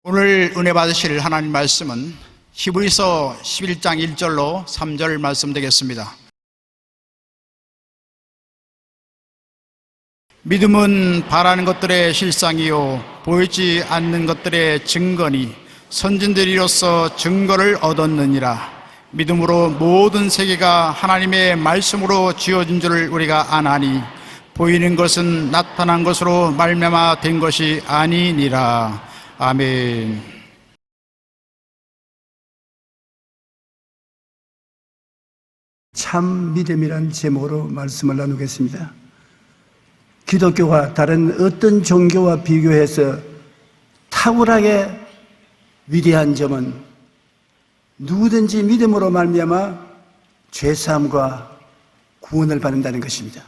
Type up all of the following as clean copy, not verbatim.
오늘 은혜 받으실 하나님 말씀은 히브리서 11장 1절로 3절 말씀 되겠습니다. 믿음은 바라는 것들의 실상이요 보이지 않는 것들의 증거니 선진들이로서 증거를 얻었느니라. 믿음으로 모든 세계가 하나님의 말씀으로 지어진 줄을 우리가 아나니 보이는 것은 나타난 것으로 말미암아 된 것이 아니니라. 아멘. 참 믿음이란 제목으로 말씀을 나누겠습니다. 기독교가 다른 어떤 종교와 비교해서 탁월하게 위대한 점은 누구든지 믿음으로 말미암아 죄사함과 구원을 받는다는 것입니다.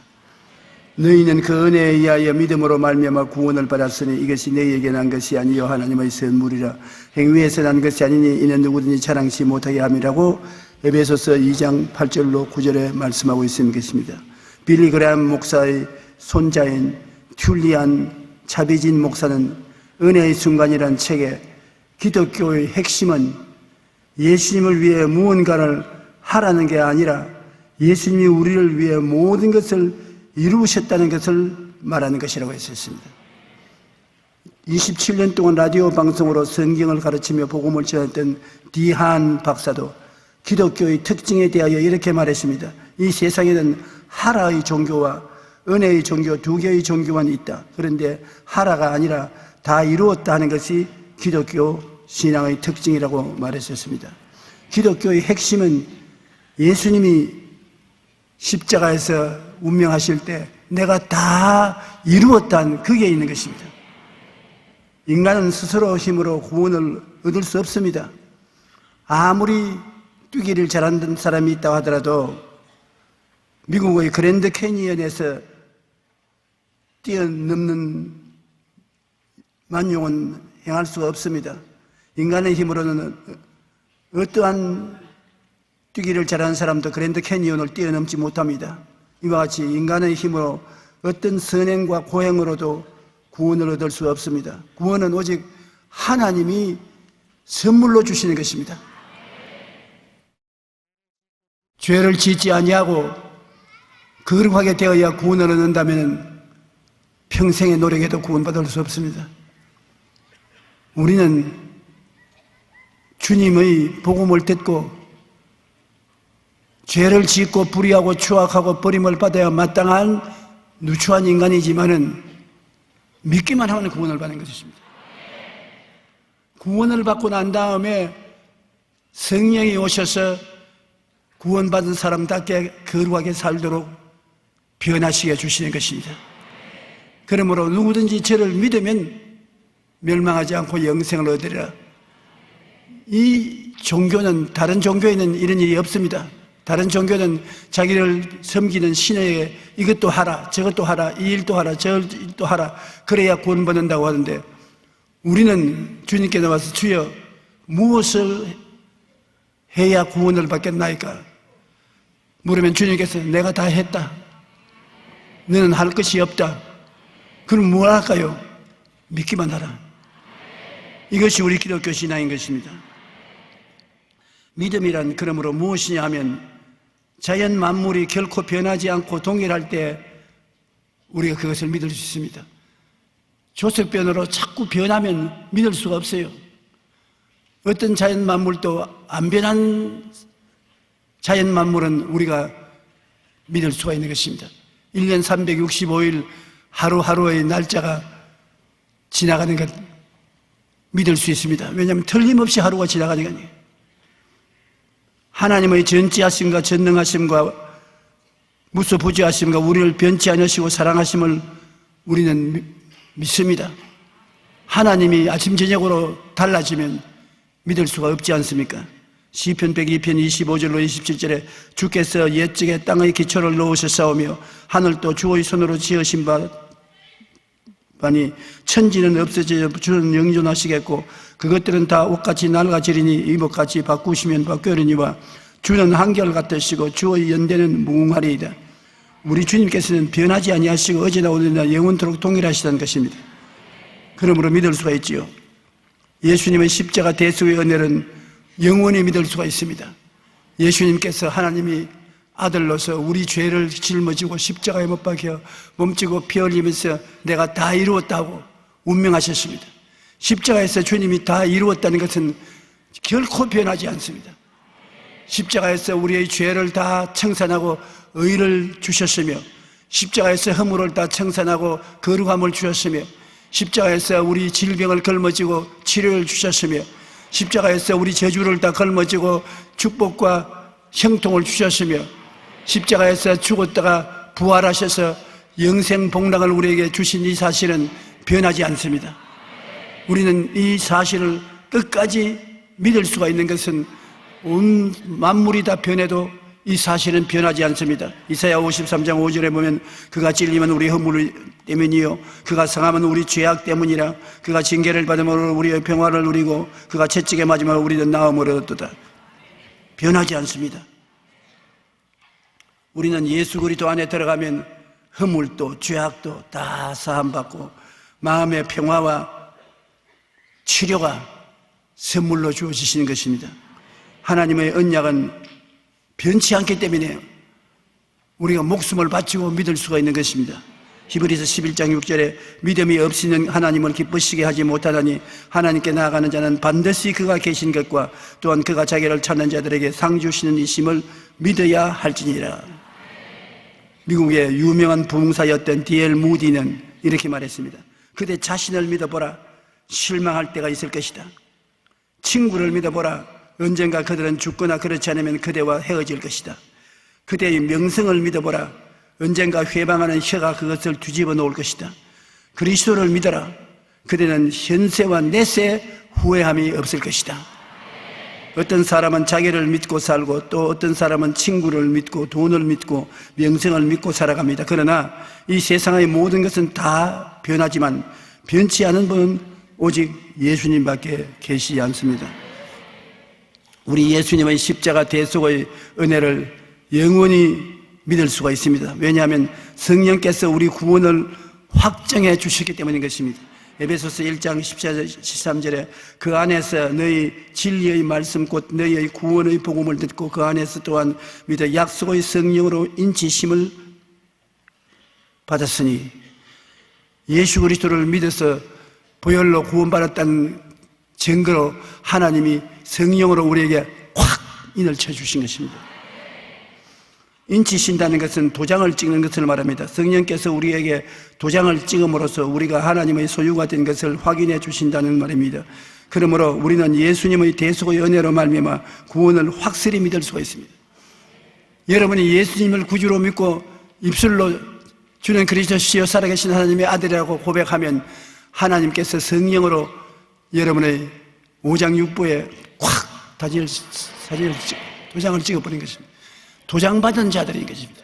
너희는 그 은혜에 의하여 믿음으로 말미암아 구원을 받았으니 이것이 너희에게 난 것이 아니요 하나님의 선물이라. 행위에서 난 것이 아니니 이는 누구든지 자랑치 못하게 함이라고 에베소서 2장 8절로 9절에 말씀하고 있는 것입니다. 빌리 그레함 목사의 손자인 튤리안 차비진 목사는 은혜의 순간이란 책에 기독교의 핵심은 예수님을 위해 무언가를 하라는 게 아니라 예수님이 우리를 위해 모든 것을 이루셨다는 것을 말하는 것이라고 했었습니다. 27년 동안 라디오 방송으로 성경을 가르치며 복음을 전했던 디한 박사도 기독교의 특징에 대하여 이렇게 말했습니다. 이 세상에는 하라의 종교와 은혜의 종교 두 개의 종교만 있다. 그런데 하라가 아니라 다 이루었다 하는 것이 기독교 신앙의 특징이라고 말했었습니다. 기독교의 핵심은 예수님이 십자가에서 운명하실 때 내가 다 이루었다는 그게 있는 것입니다. 인간은 스스로 힘으로 구원을 얻을 수 없습니다. 아무리 뛰기를 잘하는 사람이 있다고 하더라도 미국의 그랜드 캐니언에서 뛰어넘는 만용은 행할 수가 없습니다. 인간의 힘으로는 어떠한 뛰기를 잘하는 사람도 그랜드 캐니언을 뛰어넘지 못합니다. 이와 같이 인간의 힘으로 어떤 선행과 고행으로도 구원을 얻을 수 없습니다. 구원은 오직 하나님이 선물로 주시는 것입니다. 죄를 짓지 아니하고 거룩하게 되어야 구원을 얻는다면 평생의 노력에도 구원받을 수 없습니다. 우리는 주님의 복음을 듣고 죄를 짓고 불의하고 추악하고 버림을 받아야 마땅한 누추한 인간이지만은 믿기만 하면 구원을 받는 것입니다. 구원을 받고 난 다음에 성령이 오셔서 구원받은 사람답게 거룩하게 살도록 변화시켜 주시는 것입니다. 그러므로 누구든지 저를 믿으면 멸망하지 않고 영생을 얻으리라. 이 종교는 다른 종교에는 이런 일이 없습니다. 다른 종교는 자기를 섬기는 신에게 이것도 하라, 저것도 하라, 이 일도 하라, 저 일도 하라, 그래야 구원받는다고 하는데 우리는 주님께 나와서 주여 무엇을 해야 구원을 받겠나이까? 물으면 주님께서 내가 다 했다. 너는 할 것이 없다. 그럼 뭘 할까요? 믿기만 하라. 이것이 우리 기독교 신앙인 것입니다. 믿음이란 그러므로 무엇이냐 하면 자연 만물이 결코 변하지 않고 동일할 때 우리가 그것을 믿을 수 있습니다. 조석변으로 자꾸 변하면 믿을 수가 없어요. 어떤 자연 만물도 안 변한 자연 만물은 우리가 믿을 수가 있는 것입니다. 1년 365일 하루하루의 날짜가 지나가는 것 믿을 수 있습니다. 왜냐하면 틀림없이 하루가 지나가는 거니까요. 하나님의 전지하심과 전능하심과 무소부지하심과 우리를 변치 않으시고 사랑하심을 우리는 믿습니다. 하나님이 아침 저녁으로 달라지면 믿을 수가 없지 않습니까? 시편 102편 25절로 27절에 주께서 옛적에 땅의 기초를 놓으셨사오며 하늘도 주의 손으로 지으신 바니 천지는 없어져 주는 영존하시겠고 그것들은 다 옷같이 낡아지리니 이목같이 바꾸시면 바뀌리니와 주는 한결같으시고 주의 연대는 무궁하리이다. 우리 주님께서는 변하지 아니하시고 어제나 오늘이나 영원토록 동일하시다는 것입니다. 그러므로 믿을 수가 있지요. 예수님의 십자가 대속의 은혜는 영원히 믿을 수가 있습니다. 예수님께서 하나님이 아들로서 우리 죄를 짊어지고 십자가에 못 박혀 몸찌고 피 흘리면서 내가 다 이루었다고 운명하셨습니다. 십자가에서 주님이 다 이루었다는 것은 결코 변하지 않습니다. 십자가에서 우리의 죄를 다 청산하고 의를 주셨으며, 십자가에서 허물을 다 청산하고 거룩함을 주셨으며, 십자가에서 우리 질병을 걸머지고 치료를 주셨으며, 십자가에서 우리 저주를 다 걸머지고 축복과 형통을 주셨으며, 십자가에서 죽었다가 부활하셔서 영생 복락을 우리에게 주신 이 사실은 변하지 않습니다. 우리는 이 사실을 끝까지 믿을 수가 있는 것은 온 만물이 다 변해도 이 사실은 변하지 않습니다. 이사야 53장 5절에 보면 그가 찔리면 우리 허물 때문이요 그가 상하면 우리 죄악 때문이라. 그가 징계를 받으므로 우리의 평화를 누리고 그가 채찍에 맞으면 우리는 나음을 얻었도다. 변하지 않습니다. 우리는 예수 그리스도 안에 들어가면 허물도 죄악도 다 사함받고 마음의 평화와 치료가 선물로 주어지시는 것입니다. 하나님의 언약은 변치 않기 때문에 우리가 목숨을 바치고 믿을 수가 있는 것입니다. 히브리서 11장 6절에 믿음이 없이는 하나님을 기쁘시게 하지 못하다니 하나님께 나아가는 자는 반드시 그가 계신 것과 또한 그가 자기를 찾는 자들에게 상 주시는 이심을 믿어야 할지니라. 미국의 유명한 부흥사였던 D.L. 무디는 이렇게 말했습니다. 그대 자신을 믿어보라. 실망할 때가 있을 것이다. 친구를 믿어보라. 언젠가 그들은 죽거나 그렇지 않으면 그대와 헤어질 것이다. 그대의 명성을 믿어보라. 언젠가 회방하는 혀가 그것을 뒤집어 놓을 것이다. 그리스도를 믿어라. 그대는 현세와 내세 후회함이 없을 것이다. 어떤 사람은 자기를 믿고 살고 또 어떤 사람은 친구를 믿고 돈을 믿고 명성을 믿고 살아갑니다. 그러나 이 세상의 모든 것은 다 변하지만 변치 않은 분은 오직 예수님밖에 계시지 않습니다. 우리 예수님의 십자가 대속의 은혜를 영원히 믿을 수가 있습니다. 왜냐하면 성령께서 우리 구원을 확정해 주셨기 때문인 것입니다. 에베소서 1장 14절 13절에 그 안에서 너희 진리의 말씀 곧 너희의 구원의 복음을 듣고 그 안에서 또한 믿어 약속의 성령으로 인치심을 받았으니, 예수 그리스도를 믿어서 보혈로 구원받았다는 증거로 하나님이 성령으로 우리에게 확 인을 쳐주신 것입니다. 인치신다는 것은 도장을 찍는 것을 말합니다. 성령께서 우리에게 도장을 찍음으로써 우리가 하나님의 소유가 된 것을 확인해 주신다는 말입니다. 그러므로 우리는 예수님의 대속의 은혜로 말미암아 구원을 확실히 믿을 수가 있습니다. 여러분이 예수님을 구주로 믿고 입술로 주는 그리스도시여 살아계신 하나님의 아들이라고 고백하면 하나님께서 성령으로 여러분의 오장육부에 콱 도장을 찍어버린 것입니다. 도장받은 자들인 것입니다.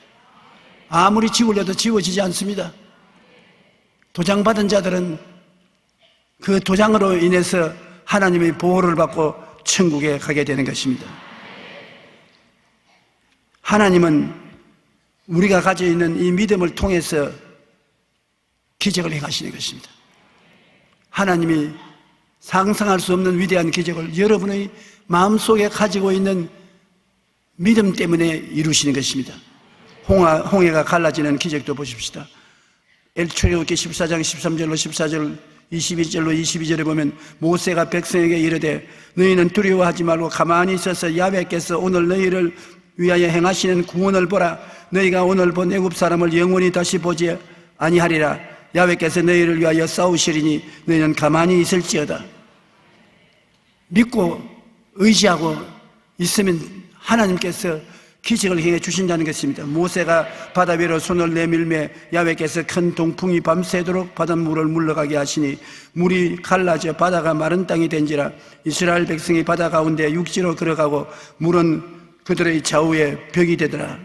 아무리 지우려도 지워지지 않습니다. 도장받은 자들은 그 도장으로 인해서 하나님의 보호를 받고 천국에 가게 되는 것입니다. 하나님은 우리가 가지고 있는 이 믿음을 통해서 기적을 행하시는 것입니다. 하나님이 상상할 수 없는 위대한 기적을 여러분의 마음속에 가지고 있는 믿음 때문에 이루시는 것입니다. 홍해가 갈라지는 기적도 보십시다. 출애굽기 14장 13절로 14절 22절로 22절에 보면 모세가 백성에게 이르되 너희는 두려워하지 말고 가만히 있어서 야훼께서 오늘 너희를 위하여 행하시는 구원을 보라. 너희가 오늘 본 애굽 사람을 영원히 다시 보지 아니하리라. 야훼께서 너희를 위하여 싸우시리니 너희는 가만히 있을지어다. 믿고 의지하고 있으면 하나님께서 기적을 행해 주신다는 것입니다. 모세가 바다 위로 손을 내밀매 야훼께서 큰 동풍이 밤새도록 바닷물을 물러가게 하시니 물이 갈라져 바다가 마른 땅이 된지라. 이스라엘 백성이 바다 가운데 육지로 걸어가고 물은 그들의 좌우에 벽이 되더라.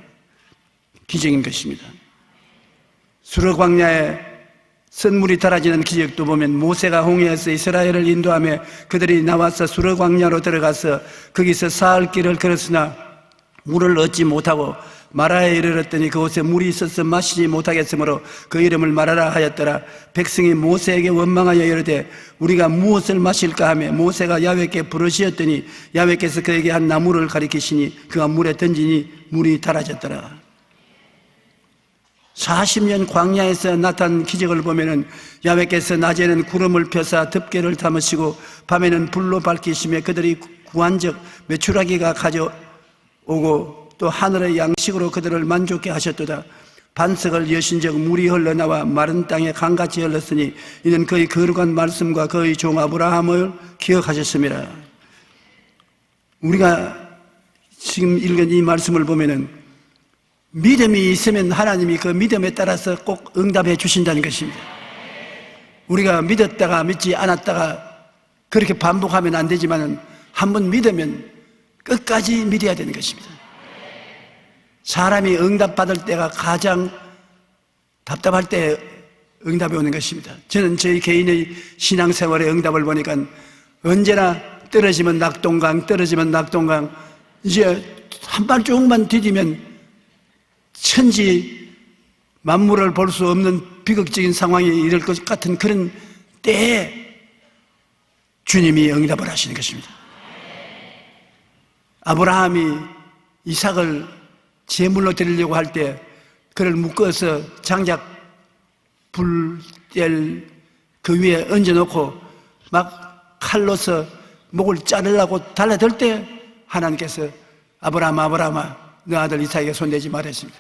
기적인 것입니다. 수르 광야에 선물이 달아지는 기적도 보면 모세가 홍해에서 이스라엘을 인도하며 그들이 나와서 수르 광야로 들어가서 거기서 사흘 길을 걸었으나 물을 얻지 못하고 마라에 이르렀더니 그곳에 물이 있어서 마시지 못하겠으므로 그 이름을 마라라 하였더라. 백성이 모세에게 원망하여 이르되 우리가 무엇을 마실까 하며 모세가 야훼께 부르시었더니 야훼께서 그에게 한 나무를 가리키시니 그가 물에 던지니 물이 달아졌더라. 40년 광야에서 나타난 기적을 보면은 야훼께서 낮에는 구름을 펴사 덮개를 담으시고 밤에는 불로 밝히시며 그들이 구한 적 메추라기가 가져오고 또 하늘의 양식으로 그들을 만족케 하셨도다. 반석을 여신 적 물이 흘러나와 마른 땅에 강같이 흘렀으니 이는 그의 거룩한 말씀과 그의 종 아브라함을 기억하셨습니다. 우리가 지금 읽은 이 말씀을 보면은 믿음이 있으면 하나님이 그 믿음에 따라서 꼭 응답해 주신다는 것입니다. 우리가 믿었다가 믿지 않았다가 그렇게 반복하면 안 되지만은 한번 믿으면 끝까지 믿어야 되는 것입니다. 사람이 응답받을 때가 가장 답답할 때 응답이 오는 것입니다. 저는 저희 개인의 신앙생활의 응답을 보니까 언제나 떨어지면 낙동강, 떨어지면 낙동강, 이제 한 발쪽만 디디면 천지 만물을 볼 수 없는 비극적인 상황이 이럴 것 같은 그런 때에 주님이 응답을 하시는 것입니다. 아브라함이 이삭을 제물로 드리려고 할 때 그를 묶어서 장작 불뗄 그 위에 얹어놓고 막 칼로서 목을 자르려고 달라들 때 하나님께서 아브라함아 너 아들 이삭에게 손대지 말했습니다.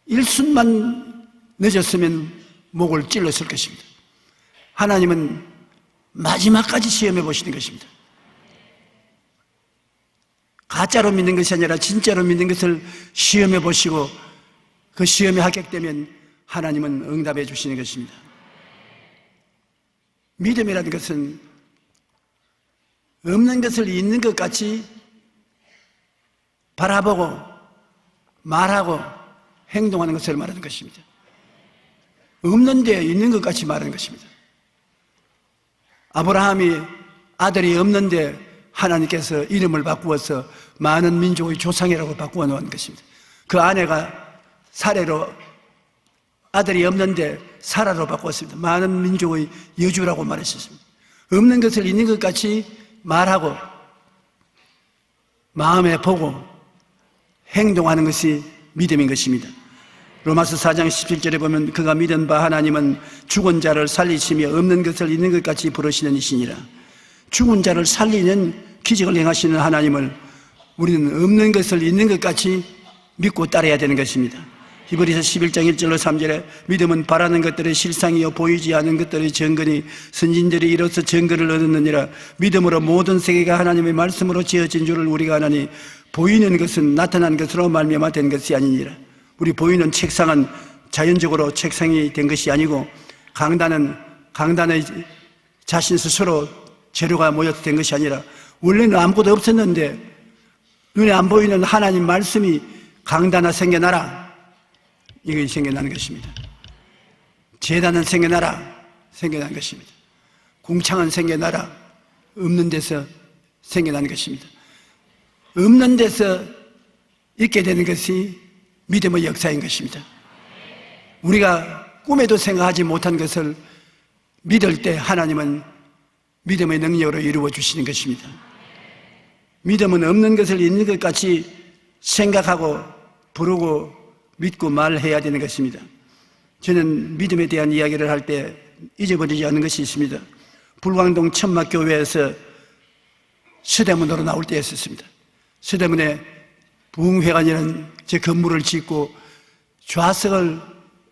일순만 늦었으면 목을 찔렀을 것입니다. 하나님은 마지막까지 시험해 보시는 것입니다. 가짜로 믿는 것이 아니라 진짜로 믿는 것을 시험해 보시고 그 시험에 합격되면 하나님은 응답해 주시는 것입니다. 믿음이라는 것은 없는 것을 있는 것 같이 바라보고 말하고 행동하는 것을 말하는 것입니다. 없는데 있는 것 같이 말하는 것입니다. 아브라함이 아들이 없는데 하나님께서 이름을 바꾸어서 많은 민족의 조상이라고 바꾸어 놓은 것입니다. 그 아내가 사례로 아들이 없는데 사라로 바꾸었습니다. 많은 민족의 여주라고 말했습니다. 없는 것을 있는 것 같이 말하고 마음에 보고 행동하는 것이 믿음인 것입니다. 로마서 4장 17절에 보면 그가 믿은 바 하나님은 죽은 자를 살리시며 없는 것을 있는 것 같이 부르시는 이시니라. 죽은 자를 살리는 기적을 행하시는 하나님을 우리는 없는 것을 있는 것 같이 믿고 따라야 되는 것입니다. 히브리서 11장 1절로 3절에 믿음은 바라는 것들의 실상이요 보이지 않은 것들의 증거니 선진들이 이로써 증거를 얻었느니라. 믿음으로 모든 세계가 하나님의 말씀으로 지어진 줄을 우리가 아나니 보이는 것은 나타난 것으로 말미암아 된 것이 아니니라. 우리 보이는 책상은 자연적으로 책상이 된 것이 아니고 강단의 자신 스스로 재료가 모여서 된 것이 아니라 원래는 아무것도 없었는데 눈에 안 보이는 하나님 말씀이 강단화 생겨나라, 이것이 생겨나는 것입니다. 제단은 생겨나는 것입니다. 궁창은 생겨나라, 없는 데서 생겨나는 것입니다. 없는 데서 있게 되는 것이 믿음의 역사인 것입니다. 우리가 꿈에도 생각하지 못한 것을 믿을 때 하나님은 믿음의 능력으로 이루어 주시는 것입니다. 믿음은 없는 것을 있는 것 같이 생각하고 부르고 믿고 말해야 되는 것입니다. 저는 믿음에 대한 이야기를 할 때 잊어버리지 않는 것이 있습니다. 불광동 천막교회에서 서대문으로 나올 때였습니다. 서대문에 부흥회관이라는 제 건물을 짓고 좌석을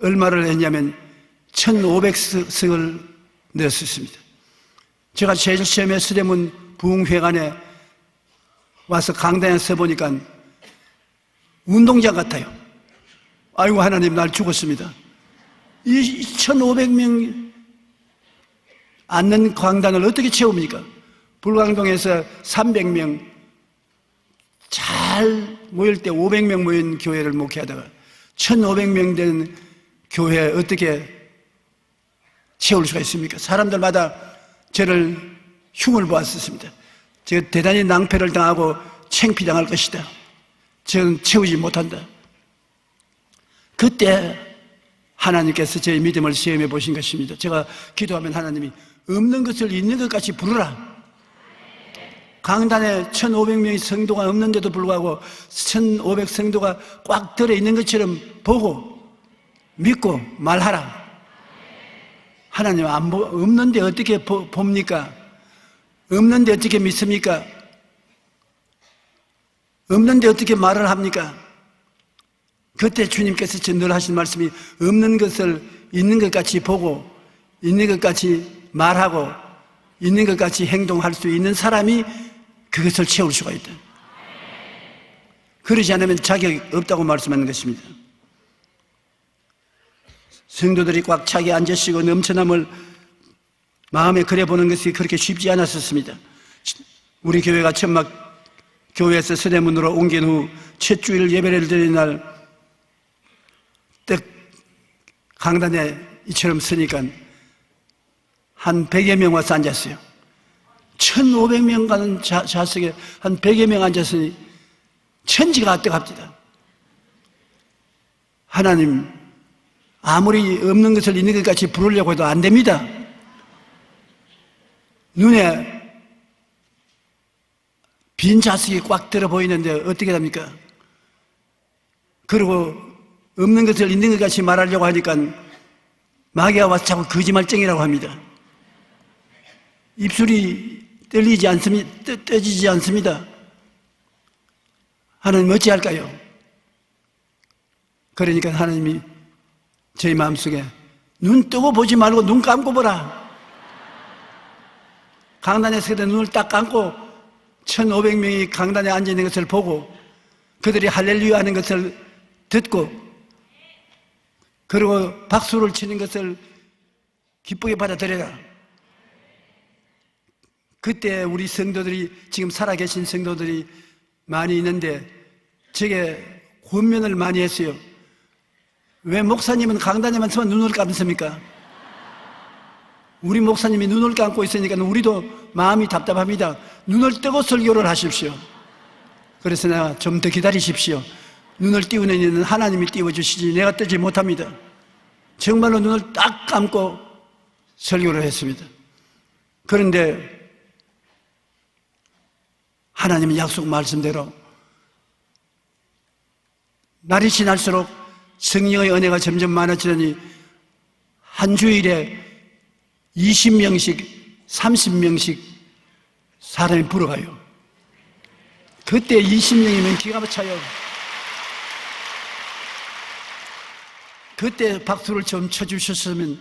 얼마를 했냐면 1,500석을 넣었습니다. 제가 제일 처음에 서대문 부흥회관에 와서 강단에 서보니까 운동장 같아요. 아이고 하나님 날 죽었습니다. 이 1,500명 앉는 강단을 어떻게 채웁니까? 불광동에서 300명 잘 모일 때 500명 모인 교회를 목회하다가 1,500명 된 교회에 어떻게 채울 수가 있습니까? 사람들마다 저를 흉을 보았었습니다. 제가 대단히 낭패를 당하고 창피당할 것이다. 저는 채우지 못한다. 그때 하나님께서 저의 믿음을 시험해 보신 것입니다. 제가 기도하면 하나님이 없는 것을 있는 것 같이 부르라. 강단에 1,500명의 성도가 없는데도 불구하고 1,500 성도가 꽉 들어있는 것처럼 보고 믿고 말하라. 하나님 없는데 어떻게 봅니까? 없는데 어떻게 믿습니까? 없는데 어떻게 말을 합니까? 그때 주님께서 늘 하신 말씀이 없는 것을 있는 것 같이 보고 있는 것 같이 말하고 있는 것 같이 행동할 수 있는 사람이 그것을 채울 수가 있다. 그러지 않으면 자격이 없다고 말씀하는 것입니다. 성도들이 꽉 차게 앉으시고 넘쳐남을 마음에 그려보는 것이 그렇게 쉽지 않았었습니다. 우리 교회가 천막 교회에서 서대문으로 옮긴 후 첫 주일 예배를 드리는 날 딱 강단에 이처럼 서니까 한 100여 명 와서 앉았어요. 1,500명 가는 좌석에 한 100여 명 앉았으니 천지가 뜨겁니다. 하나님, 아무리 없는 것을 있는 것 같이 부르려고 해도 안 됩니다. 눈에 빈 좌석이 꽉 들어 보이는데 어떻게 됩니까? 그리고 없는 것을 있는 것 같이 말하려고 하니까 마귀가 와서 자꾸 거짓말쟁이라고 합니다. 입술이 떨리지 않습니다. 떠지지 않습니다. 하나님 어찌할까요? 그러니까 하나님이 저희 마음속에 눈 뜨고 보지 말고 눈 감고 보라. 강단에 서게 눈을 딱 감고 1,500명이 강단에 앉아있는 것을 보고 그들이 할렐루야 하는 것을 듣고 그리고 박수를 치는 것을 기쁘게 받아들여라. 그때 우리 성도들이 지금 살아계신 성도들이 많이 있는데 제게 권면을 많이 했어요. 왜 목사님은 강단에만 서면 눈을 감습니까? 우리 목사님이 눈을 감고 있으니까 우리도 마음이 답답합니다. 눈을 뜨고 설교를 하십시오. 그래서 내가 좀 더 기다리십시오. 눈을 띄우는 이는 하나님이 띄워주시지 내가 뜨지 못합니다. 정말로 눈을 딱 감고 설교를 했습니다. 그런데 하나님의 약속 말씀대로 날이 지날수록 성령의 은혜가 점점 많아지더니 한 주일에 20명씩 30명씩 사람이 불어가요. 그때 20명이면 기가 막혀요. 그때 박수를 좀 쳐주셨으면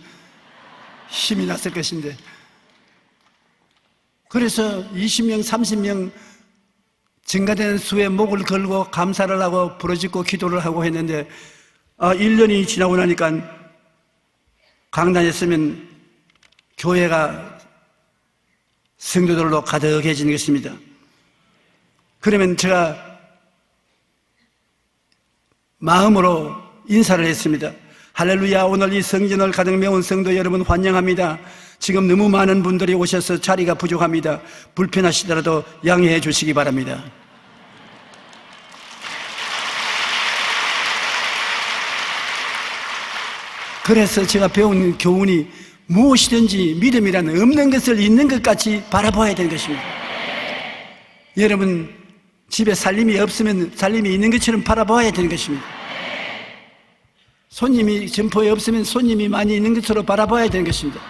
힘이 났을 것인데 그래서 20명 30명 증가되는 수에 목을 걸고 감사를 하고 부르짖고 기도를 하고 했는데 1년이 지나고 나니까 강단에 서면 교회가 성도들로 가득해지는 것입니다. 그러면 제가 마음으로 인사를 했습니다. 할렐루야, 오늘 이 성전을 가득 메운 성도 여러분 환영합니다. 지금 너무 많은 분들이 오셔서 자리가 부족합니다. 불편하시더라도 양해해 주시기 바랍니다. 그래서 제가 배운 교훈이 무엇이든지 믿음이라는 없는 것을 있는 것 같이 바라봐야 되는 것입니다. 여러분 집에 살림이 없으면 살림이 있는 것처럼 바라봐야 되는 것입니다. 손님이 점포에 없으면 손님이 많이 있는 것으로 바라봐야 되는 것입니다.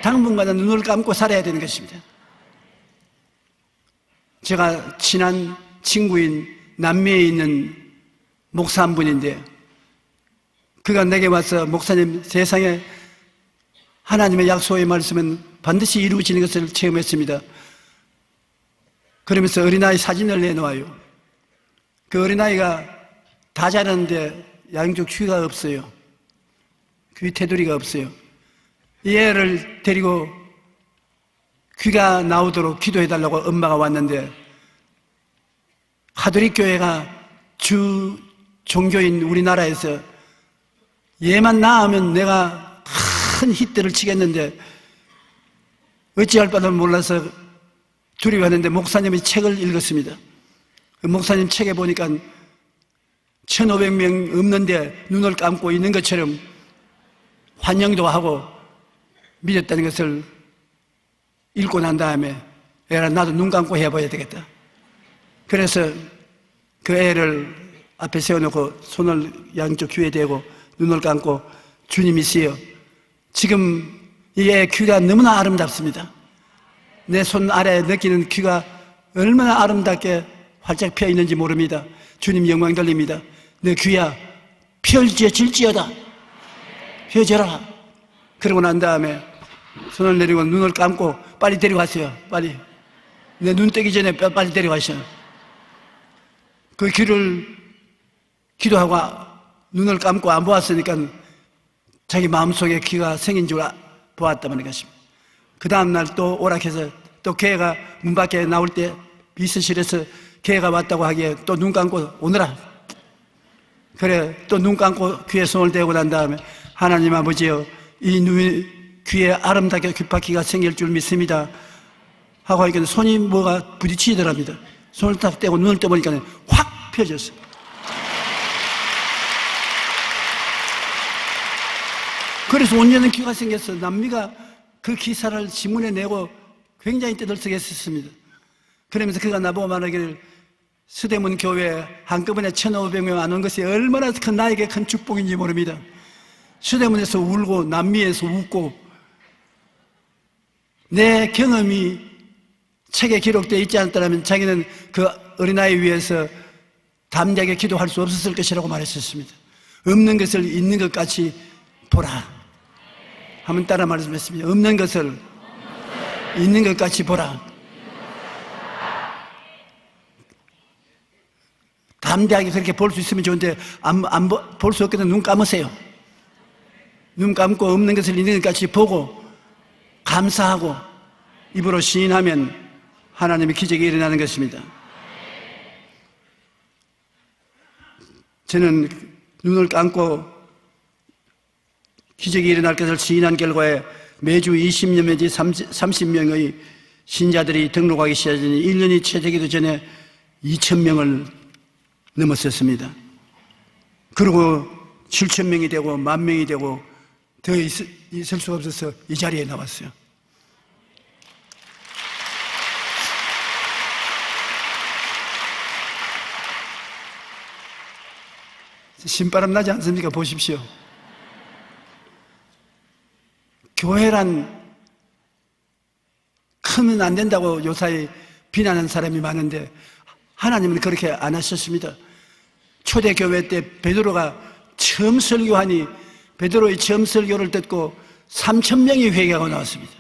당분간은 눈을 감고 살아야 되는 것입니다. 제가 친한 친구인 남미에 있는 목사 한 분인데 그가 내게 와서 목사님, 세상에 하나님의 약속의 말씀은 반드시 이루어지는 것을 체험했습니다. 그러면서 어린아이 사진을 내놓아요. 그 어린아이가 다 자랐는데 양쪽 귀가 없어요. 귀 테두리가 없어요. 이 애를 데리고 귀가 나오도록 기도해달라고 엄마가 왔는데 가톨릭 교회가 주 종교인 우리나라에서 얘만 낳으면 내가 큰 히트를 치겠는데 어찌할 바를 몰라서 두려워하는데 목사님이 책을 읽었습니다. 그 목사님 책에 보니까 1,500명 없는데 눈을 감고 있는 것처럼 환영도 하고 믿었다는 것을 읽고 난 다음에 애라 나도 눈 감고 해봐야 되겠다. 그래서 그 애를 앞에 세워놓고 손을 양쪽 귀에 대고 눈을 감고 주님이시여, 지금 이 애 귀가 너무나 아름답습니다. 내 손 아래에 느끼는 귀가 얼마나 아름답게 활짝 펴 있는지 모릅니다. 주님 영광 돌립니다. 내 귀야 펼쳐질지어다. 펴져라. 그러고 난 다음에 손을 내리고 눈을 감고 빨리 데려가세요. 빨리. 내 눈 뜨기 전에 빨리 데려가셔. 그 귀를 기도하고 눈을 감고 안 보았으니까 자기 마음속에 귀가 생긴 줄 보았다는 것입니다. 그 다음날 또 오락해서 또 걔가 문 밖에 나올 때 비서실에서 걔가 왔다고 하기에 또 눈 감고 오너라. 그래 또 눈 감고 귀에 손을 대고 난 다음에 하나님 아버지여, 이 귀에 아름답게 귓바퀴가 생길 줄 믿습니다 하고 하니까 손이 뭐가 부딪히더랍니다. 손을 딱 떼고 눈을 떠보니까 확 펴졌어요. 그래서 온전한 귀가 생겼어. 남미가 그 기사를 신문에 내고 굉장히 떠들썩했었습니다. 그러면서 그가 나보고 말하기를, 서대문 교회 한꺼번에 1,500명 안 온 것이 얼마나 나에게 큰 축복인지 모릅니다. 서대문에서 울고 남미에서 웃고, 내 경험이 책에 기록되어 있지 않았다면 자기는 그 어린아이 위해서 담대하게 기도할 수 없었을 것이라고 말했었습니다. 없는 것을 있는 것 같이 보라. 한번 따라 말씀했습니다. 없는 것을 있는 것 같이 보라. 담대하게 그렇게 볼 수 있으면 좋은데 볼 수 없거든. 눈 감으세요. 눈 감고 없는 것을 있는 것 같이 보고 감사하고 입으로 시인하면 하나님의 기적이 일어나는 것입니다. 저는 눈을 감고 기적이 일어날 것을 시인한 결과에 매주 20년 내지 30명의 신자들이 등록하기 시작하니 1년이 채 되기도 전에 2,000명을 넘었었습니다. 그리고 7,000명이 되고 10,000명이 되고 더 있을 수가 없어서 이 자리에 나왔어요. 신바람 나지 않습니까? 보십시오. 교회란 크면 안 된다고 요사이 비난하는 사람이 많은데 하나님은 그렇게 안 하셨습니다. 초대교회 때 베드로가 처음 설교하니 베드로의 처음 설교를 듣고 3,000명이 회개하고 나왔습니다.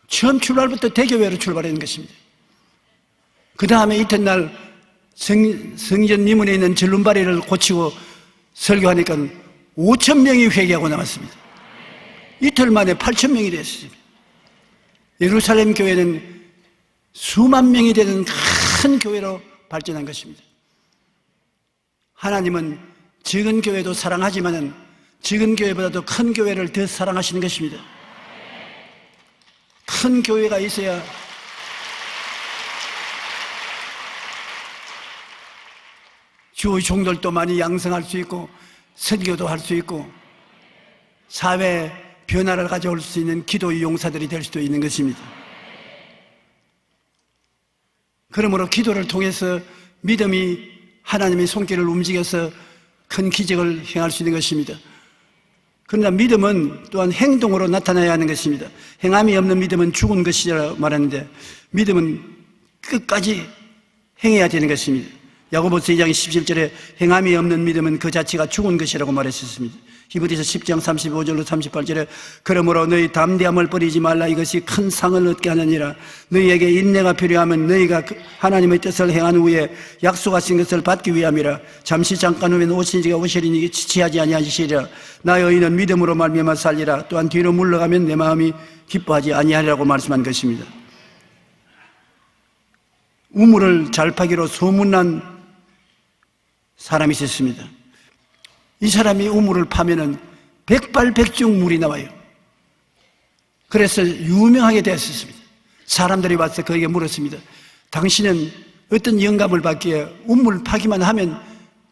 처음 출발부터 대교회로 출발하는 것입니다. 그 다음에 이튿날 성전 미문에 있는 절름발이를 고치고 설교하니까 5,000명이 회개하고 나왔습니다. 이틀 만에 8,000명이 됐습니다. 예루살렘 교회는 수만 명이 되는 큰 교회로 발전한 것입니다. 하나님은 적은 교회도 사랑하지만 적은 교회보다도 큰 교회를 더 사랑하시는 것입니다. 큰 교회가 있어야 주의 종들도 많이 양성할 수 있고 선교도 할 수 있고 사회 변화를 가져올 수 있는 기도의 용사들이 될 수도 있는 것입니다. 그러므로 기도를 통해서 믿음이 하나님의 손길을 움직여서 큰 기적을 행할 수 있는 것입니다. 그러나 믿음은 또한 행동으로 나타나야 하는 것입니다. 행함이 없는 믿음은 죽은 것이라고 말하는데 믿음은 끝까지 행해야 되는 것입니다. 야고보서 2장 17절에 행함이 없는 믿음은 그 자체가 죽은 것이라고 말했었습니다. 히브리서 10장 35절로 38절에 그러므로 너희 담대함을 버리지 말라. 이것이 큰 상을 얻게 하느니라. 너희에게 인내가 필요하면 너희가 하나님의 뜻을 행한 후에 약속하신 것을 받기 위함이라. 잠시 잠깐 후면 오신 이가 오시리니 지체하지 아니하시리라. 나의 의인은 믿음으로 말미암아 살리라. 또한 뒤로 물러가면 내 마음이 기뻐하지 아니하리라고 말씀한 것입니다. 우물을 잘 파기로 소문난 사람이 있었습니다. 이 사람이 우물을 파면은 백발백중 물이 나와요. 그래서 유명하게 되었습니다. 사람들이 와서 그에게 물었습니다. 당신은 어떤 영감을 받기에 우물 파기만 하면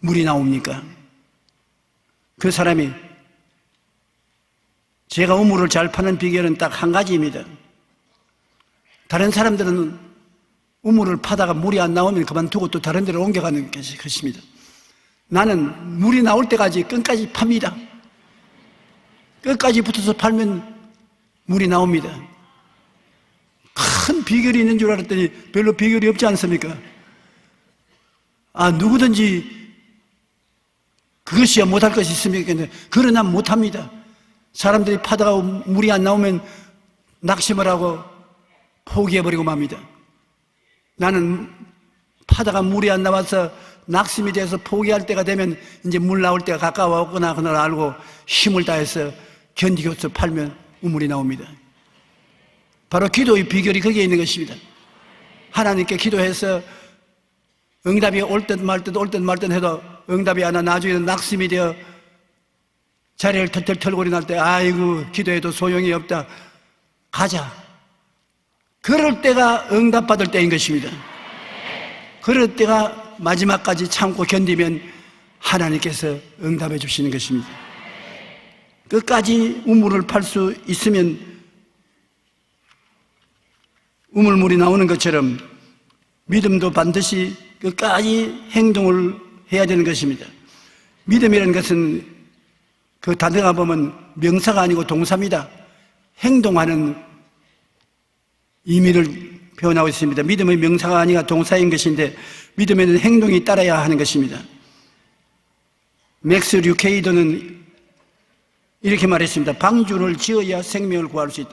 물이 나옵니까? 그 사람이 제가 우물을 잘 파는 비결은 딱 한 가지입니다. 다른 사람들은 우물을 파다가 물이 안 나오면 그만두고 또 다른 데로 옮겨가는 것입니다. 나는 물이 나올 때까지 끝까지 팝니다. 끝까지 붙어서 팔면 물이 나옵니다. 큰 비결이 있는 줄 알았더니 별로 비결이 없지 않습니까? 누구든지 그것이야 못할 것이 있습니까? 그러나 못합니다. 사람들이 파다가 물이 안 나오면 낙심을 하고 포기해버리고 맙니다. 나는 파다가 물이 안 나와서 낙심이 돼서 포기할 때가 되면 이제 물 나올 때가 가까워오거나 그걸 알고 힘을 다해서 견디고서 팔면 우물이 나옵니다. 바로 기도의 비결이 거기에 있는 것입니다. 하나님께 기도해서 응답이 올 듯 말 듯 해도 응답이 안 와 나중에는 낙심이 되어 자리를 털털 털고 일어날 때 아이고 기도해도 소용이 없다. 가자. 그럴 때가 응답받을 때인 것입니다. 그럴 때가 마지막까지 참고 견디면 하나님께서 응답해 주시는 것입니다. 끝까지 우물을 팔 수 있으면 우물물이 나오는 것처럼 믿음도 반드시 끝까지 행동을 해야 되는 것입니다. 믿음이라는 것은 그 단어가 보면 명사가 아니고 동사입니다. 행동하는 의미를 표현하고 있습니다. 믿음의 명사가 아니라 동사인 것인데 믿음에는 행동이 따라야 하는 것입니다. 맥스 류케이더는 이렇게 말했습니다. 방주를 지어야 생명을 구할 수 있다.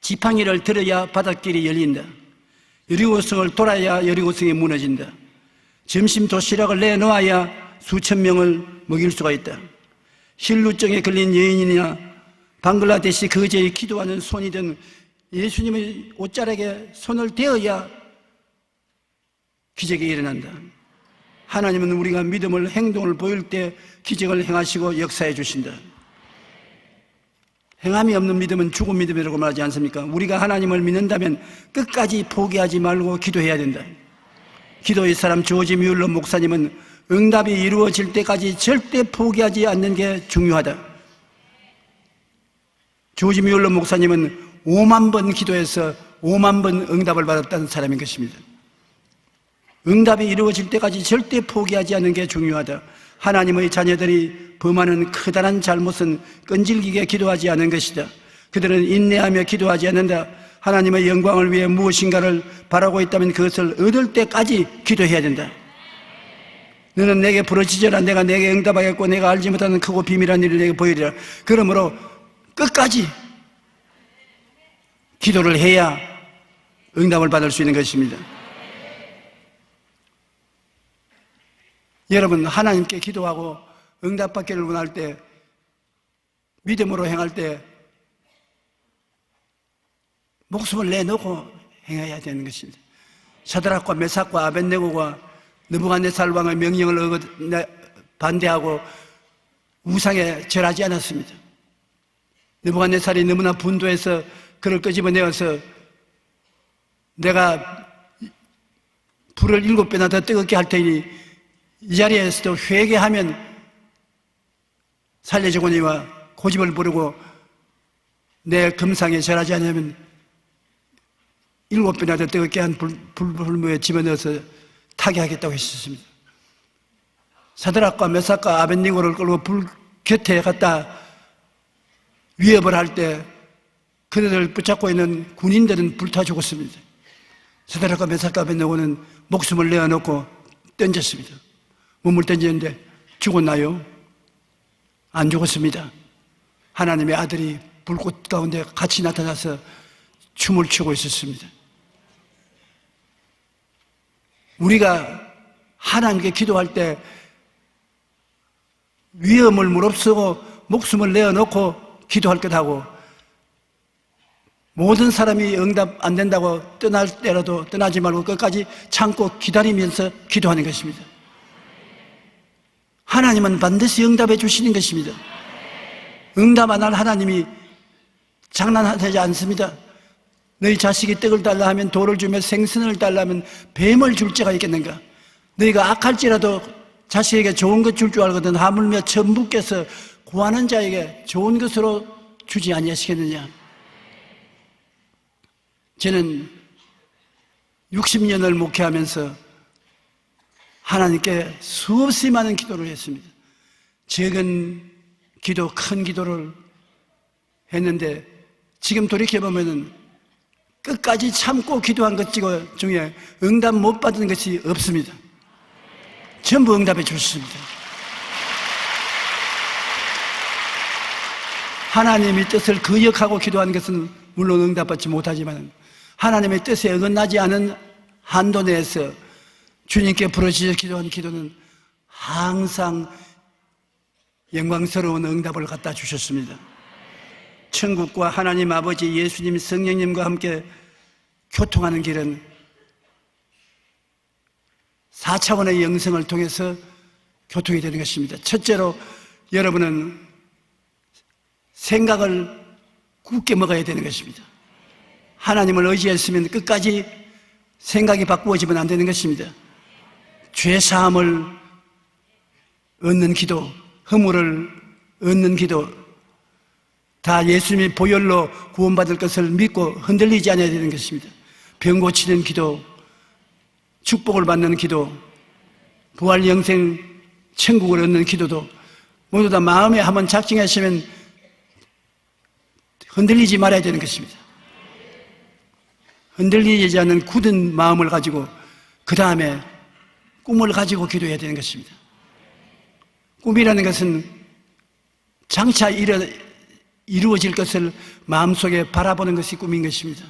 지팡이를 들어야 바닷길이 열린다. 여리고성을 돌아야 여리고성이 무너진다. 점심 도시락을 내놓아야 수천 명을 먹일 수가 있다. 힐루증에 걸린 여인이나 방글라데시 거제에 기도하는 손이든 예수님의 옷자락에 손을 대어야 기적이 일어난다. 하나님은 우리가 믿음을 행동을 보일 때 기적을 행하시고 역사해 주신다. 행함이 없는 믿음은 죽은 믿음이라고 말하지 않습니까? 우리가 하나님을 믿는다면 끝까지 포기하지 말고 기도해야 된다. 기도의 사람 조지 뮬러 목사님은 응답이 이루어질 때까지 절대 포기하지 않는 게 중요하다. 조지 뮬러 목사님은 5만 번 기도해서 5만 번 응답을 받았다는 사람인 것입니다. 응답이 이루어질 때까지 절대 포기하지 않는 게 중요하다. 하나님의 자녀들이 범하는 커다란 잘못은 끈질기게 기도하지 않는 것이다. 그들은 인내하며 기도하지 않는다. 하나님의 영광을 위해 무엇인가를 바라고 있다면 그것을 얻을 때까지 기도해야 된다. 너는 내게 부르짖으라. 내가 내게 응답하겠고 내가 알지 못하는 크고 비밀한 일을 내게 보이리라. 그러므로 끝까지 기도를 해야 응답을 받을 수 있는 것입니다. 여러분, 하나님께 기도하고 응답받기를 원할 때, 믿음으로 행할 때 목숨을 내놓고 행해야 되는 것입니다. 사드락과 메삭과 아벳네고가 느부갓네살 왕의 명령을 반대하고 우상에 절하지 않았습니다. 느부갓네살이 너무나 분노해서 그를 끄집어내어서 내가 불을 7배나 더 뜨겁게 할 테니 이 자리에서도 회개하면 살려주거니와 고집을 부르고 내 금상에 절하지 않으면 7배나 더 뜨겁게 한 불무에 집어넣어서 타게 하겠다고 했었습니다. 사드락과 메삭과 아벳네고를 끌고 불 곁에 갖다 위협을 할 때 그들을 붙잡고 있는 군인들은 불타 죽었습니다. 사드락과 메삭과 아벳네고는 목숨을 내어놓고 던졌습니다. 몸을 던지는데 죽었나요? 안 죽었습니다. 하나님의 아들이 불꽃 가운데 같이 나타나서 춤을 추고 있었습니다. 우리가 하나님께 기도할 때 위험을 무릅쓰고 목숨을 내어놓고 기도할 것하고 모든 사람이 응답 안 된다고 떠날 때라도 떠나지 말고 끝까지 참고 기다리면서 기도하는 것입니다. 하나님은 반드시 응답해 주시는 것입니다. 응답 안 할 하나님이 장난하지 않습니다. 너희 자식이 떡을 달라 하면 돌을 주며 생선을 달라 하면 뱀을 줄 자가 있겠는가? 너희가 악할지라도 자식에게 좋은 것 줄 줄 알거든 하물며 천부께서 구하는 자에게 좋은 것으로 주지 아니하시겠느냐. 저는 60년을 목회하면서 하나님께 수없이 많은 기도를 했습니다. 작은 기도, 큰 기도를 했는데 지금 돌이켜보면 끝까지 참고 기도한 것 중에 응답 못 받은 것이 없습니다. 전부 응답해 주셨습니다. 하나님의 뜻을 거역하고 기도하는 것은 물론 응답받지 못하지만 하나님의 뜻에 어긋나지 않은 한도 내에서 주님께 부르짖어 기도한 기도는 항상 영광스러운 응답을 갖다 주셨습니다. 천국과 하나님 아버지, 예수님, 성령님과 함께 교통하는 길은 4차원의 영성을 통해서 교통이 되는 것입니다. 첫째로 여러분은 생각을 굳게 먹어야 되는 것입니다. 하나님을 의지했으면 끝까지 생각이 바꾸어지면 안 되는 것입니다. 죄사함을 얻는 기도, 허물을 얻는 기도, 다 예수님의 보혈로 구원받을 것을 믿고 흔들리지 않아야 되는 것입니다. 병 고치는 기도, 축복을 받는 기도, 부활 영생 천국을 얻는 기도도 모두 다 마음에 한번 작정하시면 흔들리지 말아야 되는 것입니다. 흔들리지 않는 굳은 마음을 가지고 그 다음에 꿈을 가지고 기도해야 되는 것입니다. 꿈이라는 것은 장차 이루어질 것을 마음속에 바라보는 것이 꿈인 것입니다.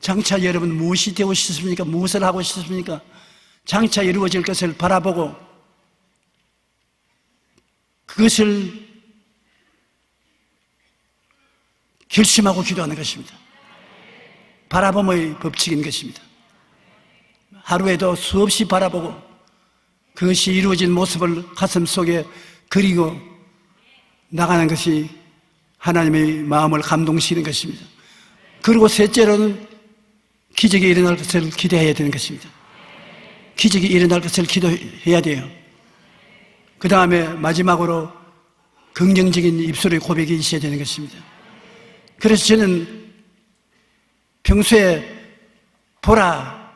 장차 여러분 무엇이 되고 싶습니까? 무엇을 하고 싶습니까? 장차 이루어질 것을 바라보고 그것을 결심하고 기도하는 것입니다. 바라봄의 법칙인 것입니다. 하루에도 수없이 바라보고 그것이 이루어진 모습을 가슴 속에 그리고 나가는 것이 하나님의 마음을 감동시키는 것입니다. 그리고 셋째로는 기적이 일어날 것을 기대해야 되는 것입니다. 기적이 일어날 것을 기도해야 돼요. 그 다음에 마지막으로 긍정적인 입술의 고백이 있어야 되는 것입니다. 그래서 저는 평소에 보라,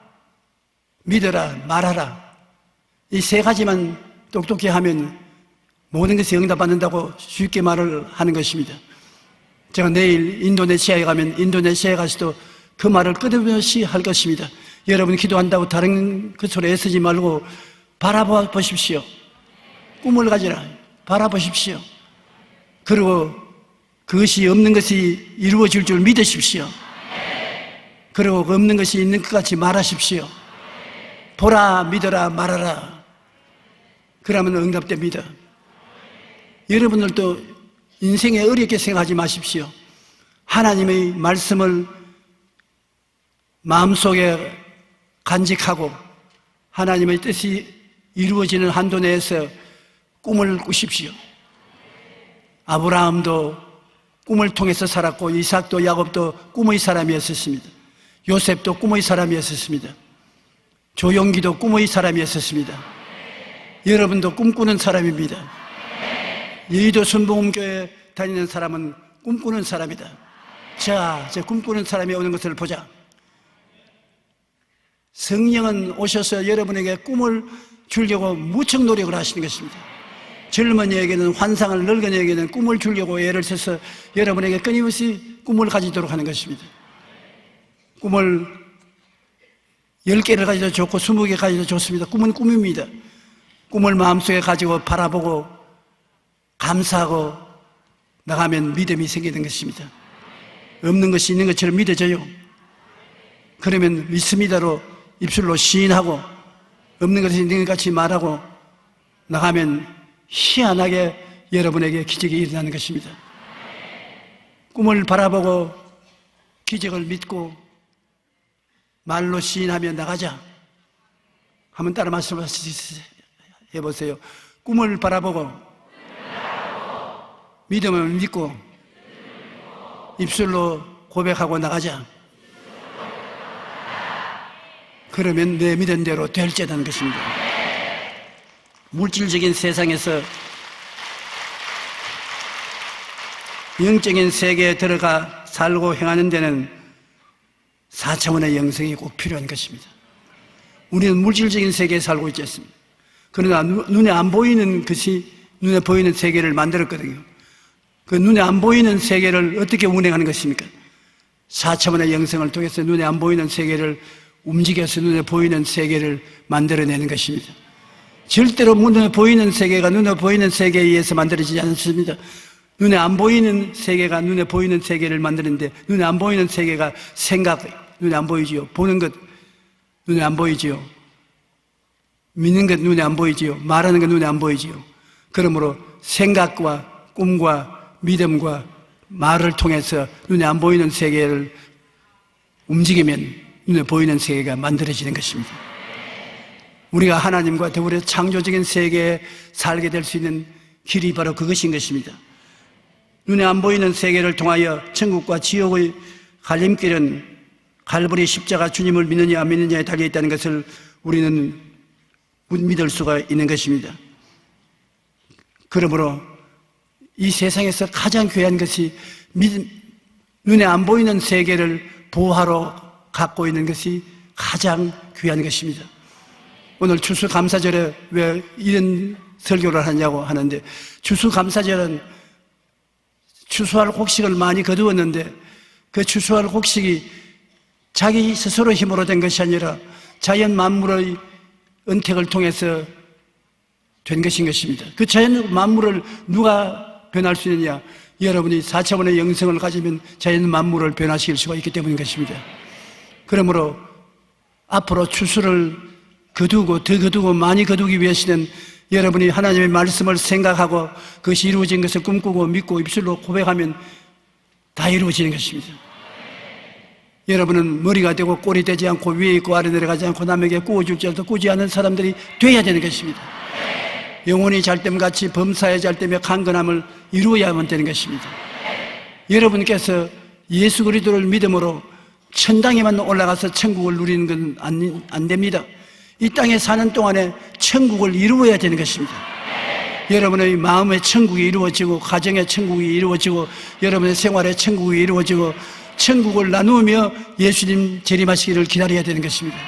믿어라, 말하라 이 세 가지만 똑똑히 하면 모든 것이 응답받는다고 쉽게 말을 하는 것입니다. 제가 내일 인도네시아에 가면 인도네시아에 가서도 그 말을 끊임없이 할 것입니다. 여러분 기도한다고 다른 것으로 애쓰지 말고 바라봐 보십시오. 꿈을 가지라. 바라보십시오. 그리고 그것이 없는 것이 이루어질 줄 믿으십시오. 그리고 없는 것이 있는 것 같이 말하십시오. 보라, 믿어라, 말하라. 그러면 응답됩니다. 여러분들도 인생에 어렵게 생각하지 마십시오. 하나님의 말씀을 마음속에 간직하고 하나님의 뜻이 이루어지는 한도 내에서 꿈을 꾸십시오. 아브라함도 꿈을 통해서 살았고 이삭도 야곱도 꿈의 사람이었습니다. 요셉도 꿈의 사람이었습니다. 조용기도 꿈의 사람이었습니다. 여러분도 꿈꾸는 사람입니다. 여의도 순복음교회 다니는 사람은 꿈꾸는 사람이다. 자, 저 꿈꾸는 사람이 오는 것을 보자. 성령은 오셔서 여러분에게 꿈을 주려고 무척 노력을 하시는 것입니다. 젊은이에게는 환상을, 늙은이에게는 꿈을 주려고 애를 써서 여러분에게 끊임없이 꿈을 가지도록 하는 것입니다. 꿈을 10개를 가지도 좋고 20개 가지도 좋습니다. 꿈은 꿈입니다. 꿈을 마음속에 가지고 바라보고 감사하고 나가면 믿음이 생기는 것입니다. 없는 것이 있는 것처럼 믿어져요. 그러면 믿습니다로 입술로 시인하고 없는 것이 있는 것 같이 말하고 나가면 희한하게 여러분에게 기적이 일어나는 것입니다. 꿈을 바라보고 기적을 믿고 말로 시인하며 나가자. 한번 따라 말씀해보세요. 꿈을 바라보고 믿음을 믿고 입술로 고백하고 나가자. 그러면 내 믿은 대로 될지라는 것입니다. 물질적인 세상에서 영적인 세계에 들어가 살고 행하는 데는 4차원의 영성이 꼭 필요한 것입니다. 우리는 물질적인 세계에 살고 있지 않습니다. 그러나 눈에 안 보이는 것이 눈에 보이는 세계를 만들었거든요. 그 눈에 안 보이는 세계를 어떻게 운행하는 것입니까? 4차원의 영성을 통해서 눈에 안 보이는 세계를 움직여서 눈에 보이는 세계를 만들어내는 것입니다. 절대로 눈에 보이는 세계가 눈에 보이는 세계에 의해서 만들어지지 않습니다. 눈에 안 보이는 세계가 눈에 보이는 세계를 만드는데, 눈에 안 보이는 세계가 생각, 눈에 안 보이지요. 보는 것, 눈에 안 보이지요. 믿는 것 눈에 안 보이지요. 말하는 것 눈에 안 보이지요. 그러므로 생각과 꿈과 믿음과 말을 통해서 눈에 안 보이는 세계를 움직이면 눈에 보이는 세계가 만들어지는 것입니다. 우리가 하나님과 더불어 창조적인 세계에 살게 될 수 있는 길이 바로 그것인 것입니다. 눈에 안 보이는 세계를 통하여 천국과 지옥의 갈림길은 갈보리 십자가 주님을 믿느냐 안 믿느냐에 달려있다는 것을 우리는 믿을 수가 있는 것입니다. 그러므로 이 세상에서 가장 귀한 것이 눈에 안 보이는 세계를 보호하러 갖고 있는 것이 가장 귀한 것입니다. 오늘 추수감사절에 왜 이런 설교를 하냐고 하는데, 추수감사절은 추수할 곡식을 많이 거두었는데 그 추수할 곡식이 자기 스스로 힘으로 된 것이 아니라 자연 만물의 은택을 통해서 된 것인 것입니다. 그 자연 만물을 누가 변할 수 있느냐? 여러분이 4차원의 영성을 가지면 자연 만물을 변화시킬 수가 있기 때문인 것입니다. 그러므로 앞으로 추수를 거두고 더 거두고 많이 거두기 위해서는 여러분이 하나님의 말씀을 생각하고 그것이 이루어진 것을 꿈꾸고 믿고 입술로 고백하면 다 이루어지는 것입니다. 여러분은 머리가 되고 꼴이 되지 않고 위에 있고 아래 내려가지 않고 남에게 꾸어줄지 않고 꾸지 않은 사람들이 되어야 되는 것입니다. 영혼이 잘됨같이 범사에 잘되며 강건함을 이루어야만 되는 것입니다. 여러분께서 예수 그리스도를 믿음으로 천당에만 올라가서 천국을 누리는 건 안 됩니다. 이 땅에 사는 동안에 천국을 이루어야 되는 것입니다. 여러분의 마음의 천국이 이루어지고 가정의 천국이 이루어지고 여러분의 생활의 천국이 이루어지고 천국을 나누며 예수님 재림하시기를 기다려야 되는 것입니다.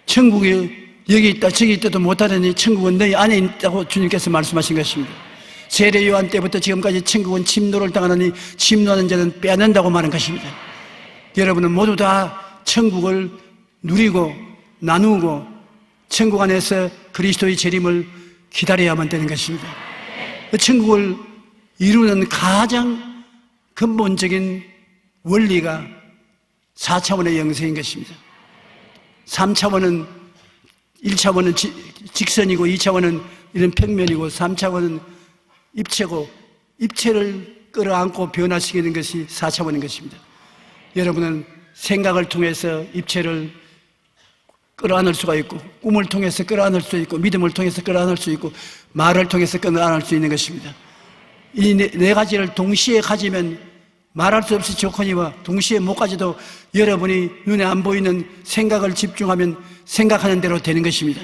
천국이 여기 있다 저기 있다도 못하더니 천국은 너희 안에 있다고 주님께서 말씀하신 것입니다. 세례 요한 때부터 지금까지 천국은 침노를 당하느니 침노하는 자는 빼앗는다고 말한 것입니다. 여러분은 모두 다 천국을 누리고 나누고 천국 안에서 그리스도의 재림을 기다려야만 되는 것입니다. 그 천국을 이루는 가장 근본적인 원리가 4차원의 영성인 것입니다. 3차원은 1차원은 직선이고 2차원은 이런 평면이고 3차원은 입체고 입체를 끌어안고 변화시키는 것이 4차원인 것입니다. 여러분은 생각을 통해서 입체를 끌어안을 수가 있고 꿈을 통해서 끌어안을 수 있고 믿음을 통해서 끌어안을 수 있고 말을 통해서 끌어안을 수 있는 것입니다. 이 네 가지를 동시에 가지면 말할 수 없이 좋거니와 동시에 못 가져도 여러분이 눈에 안 보이는 생각을 집중하면 생각하는 대로 되는 것입니다.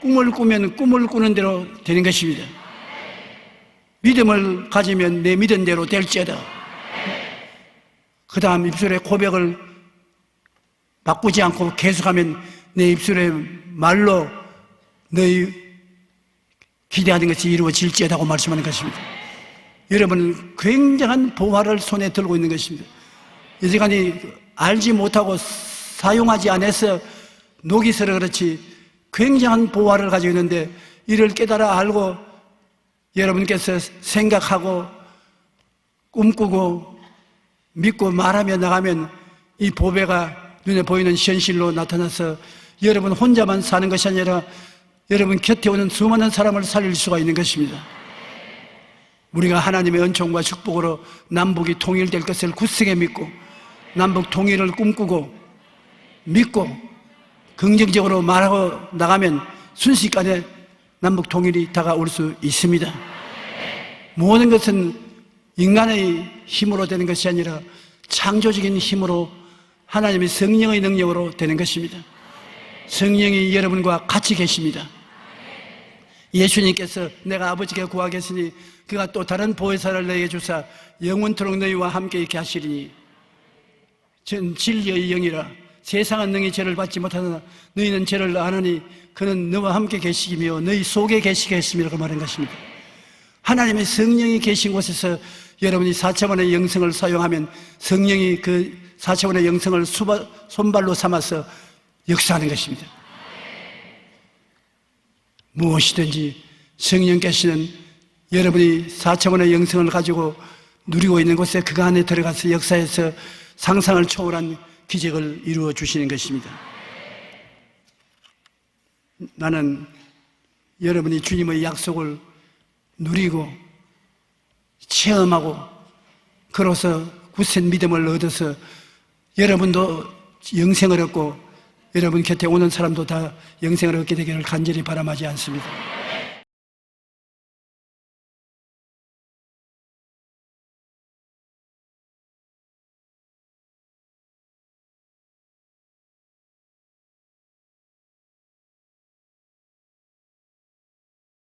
꿈을 꾸면 꿈을 꾸는 대로 되는 것입니다. 믿음을 가지면 내 믿은 대로 될지어다. 그 다음 입술의 고백을 바꾸지 않고 계속하면 내 입술의 말로 너희 기대하는 것이 이루어질지어다고 말씀하는 것입니다. 여러분은 굉장한 보화를 손에 들고 있는 것입니다. 여지간히 알지 못하고 사용하지 않아서 녹이서라 그렇지 굉장한 보화를 가지고 있는데 이를 깨달아 알고 여러분께서 생각하고 꿈꾸고 믿고 말하며 나가면 이 보배가 눈에 보이는 현실로 나타나서 여러분 혼자만 사는 것이 아니라 여러분 곁에 오는 수많은 사람을 살릴 수가 있는 것입니다. 우리가 하나님의 은총과 축복으로 남북이 통일될 것을 굳세게 믿고 남북 통일을 꿈꾸고 믿고 긍정적으로 말하고 나가면 순식간에 남북 통일이 다가올 수 있습니다. 모든 것은 인간의 힘으로 되는 것이 아니라 창조적인 힘으로 하나님의 성령의 능력으로 되는 것입니다. 성령이 여러분과 같이 계십니다. 예수님께서 내가 아버지께 구하겠으니 그가 또 다른 보혜사를 내게 주사 영원토록 너희와 함께 있게 하시리니 전 진리의 영이라. 세상은 능히 죄를 받지 못하나 너희는 죄를 아느니 그는 너와 함께 계시기며 너희 속에 계시겠음이라고 말한 것입니다. 하나님의 성령이 계신 곳에서 여러분이 4차원의 영성을 사용하면 성령이 그 4차원의 영성을 손발로 삼아서 역사하는 것입니다. 무엇이든지 성령께서는 여러분이 4차원의 영성을 가지고 누리고 있는 곳에 그 안에 들어가서 역사해서 상상을 초월한 기적을 이루어 주시는 것입니다. 나는 여러분이 주님의 약속을 누리고 체험하고 그로서 굳센 믿음을 얻어서 여러분도 영생을 얻고 여러분 곁에 오는 사람도 다 영생을 얻게 되기를 간절히 바람하지 않습니다.